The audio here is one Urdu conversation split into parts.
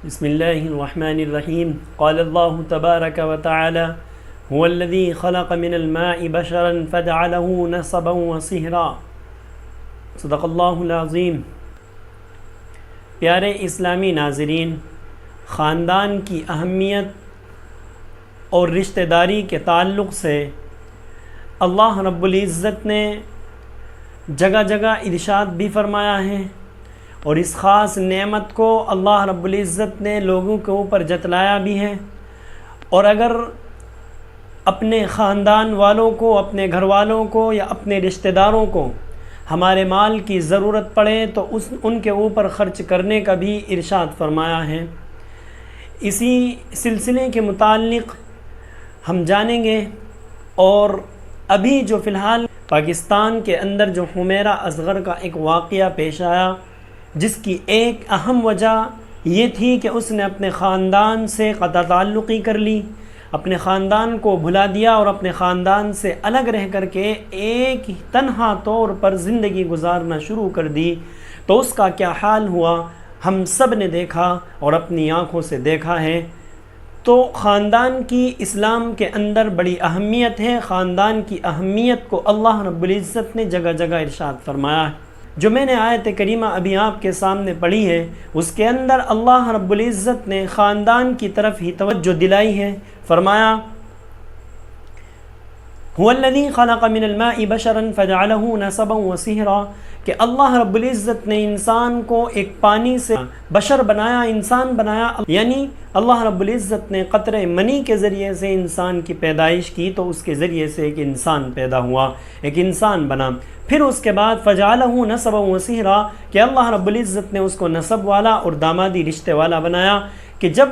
بسم الله الرحمن الرحيم. قال الله تبارك وتعالى: هو الذي خلق من الماء بشرا فجعله نسبا وصهرا. صدق اللہ العظیم. پیارے اسلامی ناظرین، خاندان کی اہمیت اور رشتہ داری کے تعلق سے اللہ رب العزت نے جگہ جگہ ارشاد بھی فرمایا ہے، اور اس خاص نعمت کو اللہ رب العزت نے لوگوں کے اوپر جتلایا بھی ہے۔ اور اگر اپنے خاندان والوں کو، اپنے گھر والوں کو یا اپنے رشتہ داروں کو ہمارے مال کی ضرورت پڑے تو ان کے اوپر خرچ کرنے کا بھی ارشاد فرمایا ہے۔ اسی سلسلے کے متعلق ہم جانیں گے، اور ابھی جو فی الحال پاکستان کے اندر جو حمیرہ اصغر کا ایک واقعہ پیش آیا، جس کی ایک اہم وجہ یہ تھی کہ اس نے اپنے خاندان سے قطع تعلقی کر لی، اپنے خاندان کو بھلا دیا اور اپنے خاندان سے الگ رہ کر کے ایک تنہا طور پر زندگی گزارنا شروع کر دی، تو اس کا کیا حال ہوا ہم سب نے دیکھا اور اپنی آنکھوں سے دیکھا ہے۔ تو خاندان کی اسلام کے اندر بڑی اہمیت ہے۔ خاندان کی اہمیت کو اللہ رب العزت نے جگہ جگہ ارشاد فرمایا ہے۔ جو میں نے آیت کریمہ ابھی آپ کے سامنے پڑھی ہے، اس کے اندر اللہ رب العزت نے خاندان کی طرف ہی توجہ دلائی ہے۔ فرمایا: هو الذی خلق من الماء بشرا فجعله نسبا وصہرا، کہ اللہ رب العزت نے انسان کو ایک پانی سے بشر بنایا، انسان بنایا، یعنی اللہ رب العزت نے قطرہ منی کے ذریعے سے انسان کی پیدائش کی، تو اس کے ذریعے سے ایک انسان پیدا ہوا، ایک انسان بنا۔ پھر اس کے بعد فجعلہ نسبا وصہرا، کہ اللہ رب العزت نے اس کو نسب والا اور دامادی رشتے والا بنایا، کہ جب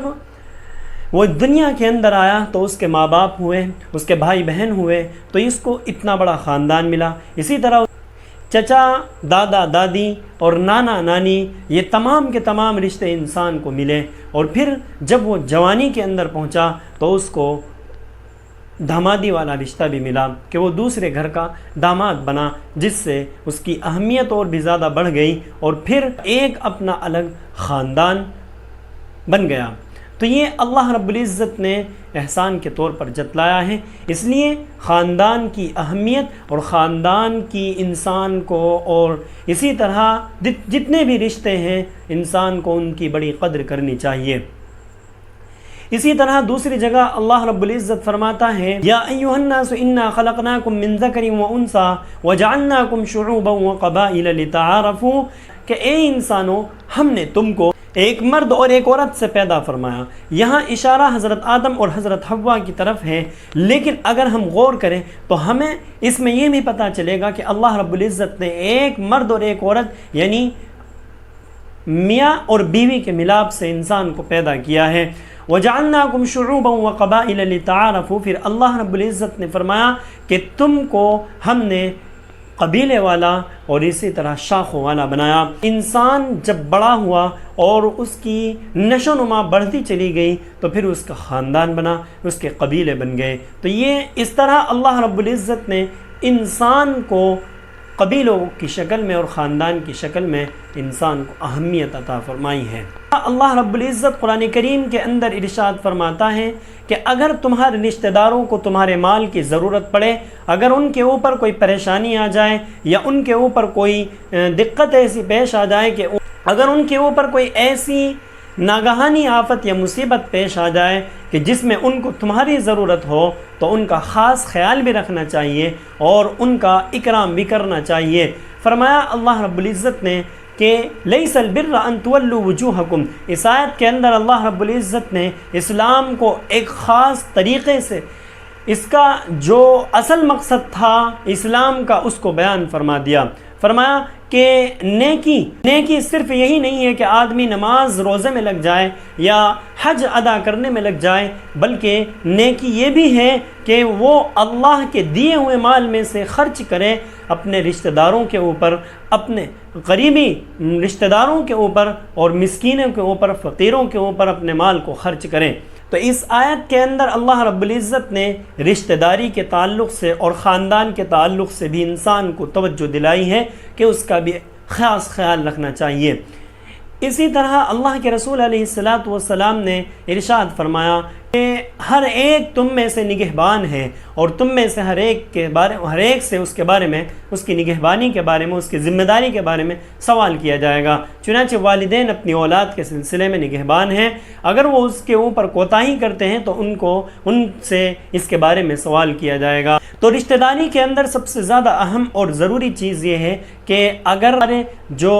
وہ دنیا کے اندر آیا تو اس کے ماں باپ ہوئے، اس کے بھائی بہن ہوئے، تو اس کو اتنا بڑا خاندان ملا۔ اسی طرح چچا، دادا دادی اور نانا نانی، یہ تمام کے تمام رشتے انسان کو ملے، اور پھر جب وہ جوانی کے اندر پہنچا تو اس کو دامادی والا رشتہ بھی ملا، کہ وہ دوسرے گھر کا داماد بنا، جس سے اس کی اہمیت اور بھی زیادہ بڑھ گئی، اور پھر ایک اپنا الگ خاندان بن گیا۔ تو یہ اللہ رب العزت نے احسان کے طور پر جتلایا ہے۔ اس لیے خاندان کی اہمیت اور خاندان کی انسان کو، اور اسی طرح جتنے بھی رشتے ہیں انسان کو، ان کی بڑی قدر کرنی چاہیے۔ اسی طرح دوسری جگہ اللہ رب العزت فرماتا ہے: یا ایھا الناس انا خلقناکم من ذکر وانثی وجعلناکم شعوبا وقبائل لتعارفوا، کہ اے انسانو، ہم نے تم کو ایک مرد اور ایک عورت سے پیدا فرمایا۔ یہاں اشارہ حضرت آدم اور حضرت حوا کی طرف ہے، لیکن اگر ہم غور کریں تو ہمیں اس میں یہ بھی پتہ چلے گا کہ اللہ رب العزت نے ایک مرد اور ایک عورت، یعنی میاں اور بیوی کے ملاپ سے انسان کو پیدا کیا ہے۔ وَجَعَلْنَاكُمْ شُعُوبًا وَقَبَائِلَ لِتَعَارَفُوا، پھر اللہ رب العزت نے فرمایا کہ تم کو ہم نے قبیلے والا اور اسی طرح شاخوں والا بنایا۔ انسان جب بڑا ہوا اور اس کی نشو و نما بڑھتی چلی گئی تو پھر اس کا خاندان بنا، اس کے قبیلے بن گئے۔ تو یہ اس طرح اللہ رب العزت نے انسان کو قبیلوں کی شکل میں اور خاندان کی شکل میں انسان کو اہمیت عطا فرمائی ہے۔ اللہ رب العزت قرآن کریم کے اندر ارشاد فرماتا ہے کہ اگر تمہارے رشتہ داروں کو تمہارے مال کی ضرورت پڑے، اگر ان کے اوپر کوئی پریشانی آ جائے یا ان کے اوپر کوئی دقت ایسی پیش آ جائے، کہ اگر ان کے اوپر کوئی ایسی ناگہانی آفت یا مصیبت پیش آ جائے کہ جس میں ان کو تمہاری ضرورت ہو، تو ان کا خاص خیال بھی رکھنا چاہیے اور ان کا اکرام بھی کرنا چاہیے۔ فرمایا اللہ رب العزت نے کہ لیس البر ان تولوا وجوہکم، اس آیت کے اندر اللہ رب العزت نے اسلام کو ایک خاص طریقے سے، اس کا جو اصل مقصد تھا اسلام کا، اس کو بیان فرما دیا۔ فرمایا کہ نیکی صرف یہی نہیں ہے کہ آدمی نماز روزے میں لگ جائے یا حج ادا کرنے میں لگ جائے، بلکہ نیکی یہ بھی ہے کہ وہ اللہ کے دیے ہوئے مال میں سے خرچ کرے اپنے رشتہ داروں کے اوپر، اپنے قریبی رشتہ داروں کے اوپر اور مسکینوں کے اوپر، فقیروں کے اوپر اپنے مال کو خرچ کریں۔ تو اس آیت کے اندر اللہ رب العزت نے رشتہ داری کے تعلق سے اور خاندان کے تعلق سے بھی انسان کو توجہ دلائی ہے کہ اس کا بھی خاص خیال رکھنا چاہیے۔ اسی طرح اللہ کے رسول علیہ الصلاۃ والسلام نے ارشاد فرمایا کہ ہر ایک تم میں سے نگہبان ہے، اور تم میں سے ہر ایک سے اس کے بارے میں، اس کی نگہبانی کے بارے میں، اس کی ذمہ داری کے بارے میں سوال کیا جائے گا۔ چنانچہ والدین اپنی اولاد کے سلسلے میں نگہبان ہیں، اگر وہ اس کے اوپر کوتاہی کرتے ہیں تو ان سے اس کے بارے میں سوال کیا جائے گا۔ تو رشتہ داری کے اندر سب سے زیادہ اہم اور ضروری چیز یہ ہے کہ اگر ہمارے جو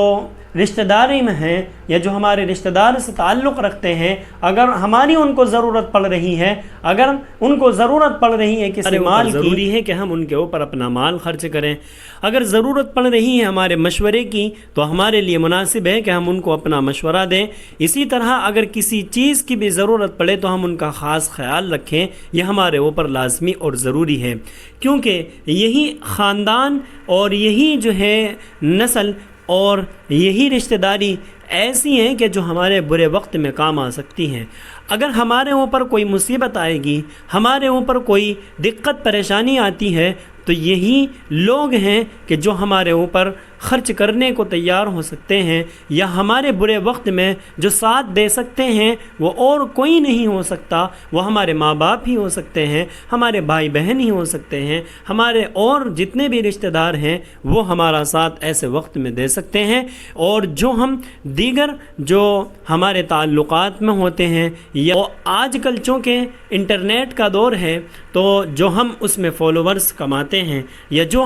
رشتہ داری میں ہیں یا جو ہمارے رشتہ دار سے تعلق رکھتے ہیں، اگر ہماری ان کو ضرورت پڑ رہی ہے، اگر ان کو ضرورت پڑ رہی ہے کسی مال کی، ضروری ہے کہ ہم ان کے اوپر اپنا مال خرچ کریں۔ اگر ضرورت پڑ رہی ہے ہمارے مشورے کی تو ہمارے لیے مناسب ہے کہ ہم ان کو اپنا مشورہ دیں۔ اسی طرح اگر کسی چیز کی بھی ضرورت پڑے تو ہم ان کا خاص خیال رکھیں، یہ ہمارے اوپر لازمی اور ضروری ہے، کیونکہ یہی خاندان اور یہی جو ہے نسل اور یہی رشتہ داری ایسی ہیں کہ جو ہمارے برے وقت میں کام آ سکتی ہیں۔ اگر ہمارے اوپر کوئی مصیبت آئے گی، ہمارے اوپر کوئی دقت پریشانی آتی ہے، تو یہی لوگ ہیں کہ جو ہمارے اوپر خرچ کرنے کو تیار ہو سکتے ہیں، یا ہمارے برے وقت میں جو ساتھ دے سکتے ہیں وہ اور کوئی نہیں ہو سکتا، وہ ہمارے ماں باپ ہی ہو سکتے ہیں، ہمارے بھائی بہن ہی ہو سکتے ہیں، ہمارے اور جتنے بھی رشتہ دار ہیں وہ ہمارا ساتھ ایسے وقت میں دے سکتے ہیں۔ اور جو ہم دیگر جو ہمارے تعلقات میں ہوتے ہیں، یا آج کل چونکہ انٹرنیٹ کا دور ہے تو جو ہم اس میں فالوورز کماتے ہیں، یا جو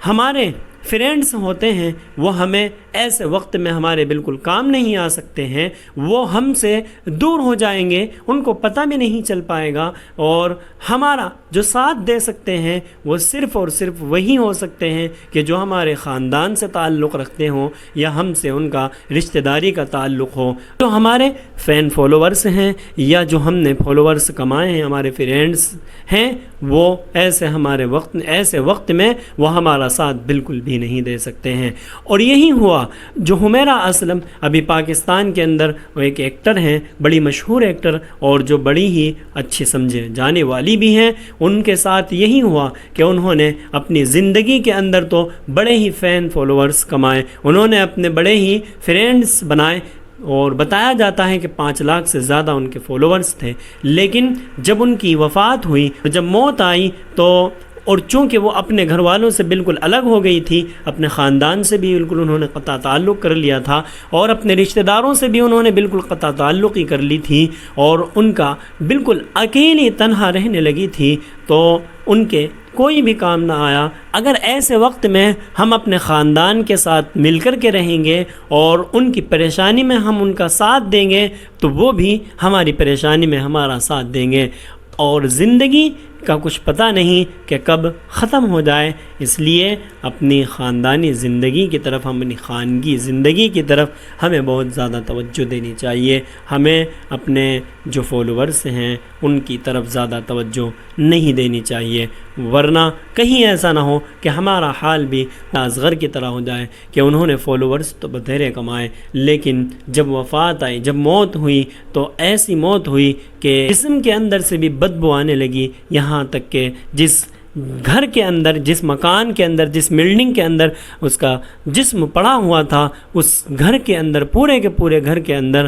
ہمارے فرینڈس ہوتے ہیں، وہ ہمیں ایسے وقت میں ہمارے بالکل کام نہیں آ سکتے ہیں، وہ ہم سے دور ہو جائیں گے، ان کو پتہ بھی نہیں چل پائے گا، اور ہمارا جو ساتھ دے سکتے ہیں وہ صرف اور صرف وہی ہو سکتے ہیں کہ جو ہمارے خاندان سے تعلق رکھتے ہوں یا ہم سے ان کا رشتہ داری کا تعلق ہو۔ جو ہمارے فین فالوورس ہیں یا جو ہم نے فالوورس کمائے ہیں، ہمارے فرینڈس ہیں، وہ ایسے وقت میں وہ ہمارا ساتھ بالکل بھی نہیں دے سکتے ہیں۔ اور یہی ہوا جو حمیرہ اسلم ابھی پاکستان کے اندر وہ ایک ایکٹر ہیں، بڑی مشہور ایکٹر، اور جو بڑی ہی اچھی سمجھے جانے والی بھی ہیں، ان کے ساتھ یہی ہوا کہ انہوں نے اپنی زندگی کے اندر تو بڑے ہی فین فالوورز کمائے، انہوں نے اپنے بڑے ہی فرینڈز بنائے، اور بتایا جاتا ہے کہ 5 لاکھ سے زیادہ ان کے فالوورز تھے۔ لیکن جب ان کی وفات ہوئی، جب موت آئی، تو اور چونکہ وہ اپنے گھر والوں سے بالکل الگ ہو گئی تھی، اپنے خاندان سے بھی بالکل انہوں نے قطع تعلق کر لیا تھا، اور اپنے رشتہ داروں سے بھی انہوں نے بالکل قطع تعلق ہی کر لی تھی، اور ان کا بالکل اکیلی تنہا رہنے لگی تھی، تو ان کے کوئی بھی کام نہ آیا۔ اگر ایسے وقت میں ہم اپنے خاندان کے ساتھ مل کر کے رہیں گے اور ان کی پریشانی میں ہم ان کا ساتھ دیں گے، تو وہ بھی ہماری پریشانی میں ہمارا ساتھ دیں گے۔ اور زندگی کا کچھ پتہ نہیں کہ کب ختم ہو جائے، اس لیے اپنی خاندانی زندگی کی طرف، اپنی خانگی زندگی کی طرف ہمیں بہت زیادہ توجہ دینی چاہیے۔ ہمیں اپنے جو فالوورز ہیں ان کی طرف زیادہ توجہ نہیں دینی چاہیے، ورنہ کہیں ایسا نہ ہو کہ ہمارا حال بھی اصغر کی طرح ہو جائے کہ انہوں نے فالوورز تو بتھیرے کمائے، لیکن جب وفات آئی، جب موت ہوئی، تو ایسی موت ہوئی کہ جسم کے اندر سے بھی بدبو آنے لگی، یہاں تک کہ جس گھر کے اندر، جس مکان کے اندر، جس بلڈنگ کے اندر اس کا جسم پڑا ہوا تھا، اس گھر کے اندر، پورے کے پورے گھر کے اندر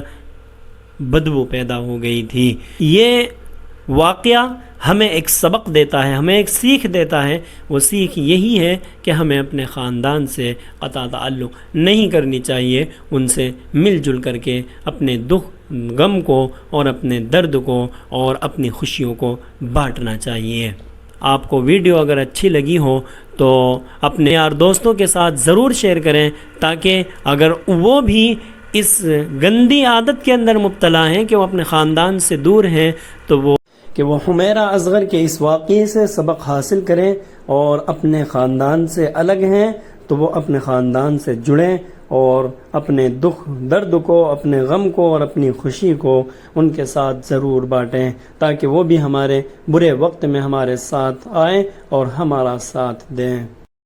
بدبو پیدا ہو گئی تھی۔ یہ واقعہ ہمیں ایک سبق دیتا ہے، ہمیں ایک سیکھ دیتا ہے۔ وہ سیکھ یہی ہے کہ ہمیں اپنے خاندان سے قطع تعلق نہیں کرنی چاہیے، ان سے مل جل کر کے اپنے دکھ غم کو اور اپنے درد کو اور اپنی خوشیوں کو بانٹنا چاہیے۔ آپ کو ویڈیو اگر اچھی لگی ہو تو اپنے یار دوستوں کے ساتھ ضرور شیئر کریں، تاکہ اگر وہ بھی اس گندی عادت کے اندر مبتلا ہیں کہ وہ اپنے خاندان سے دور ہیں، تو وہ حمیرہ اصغر کے اس واقعے سے سبق حاصل کریں، اور اپنے خاندان سے الگ ہیں تو وہ اپنے خاندان سے جڑیں، اور اپنے دکھ درد کو، اپنے غم کو اور اپنی خوشی کو ان کے ساتھ ضرور بانٹیں، تاکہ وہ بھی ہمارے برے وقت میں ہمارے ساتھ آئیں اور ہمارا ساتھ دیں۔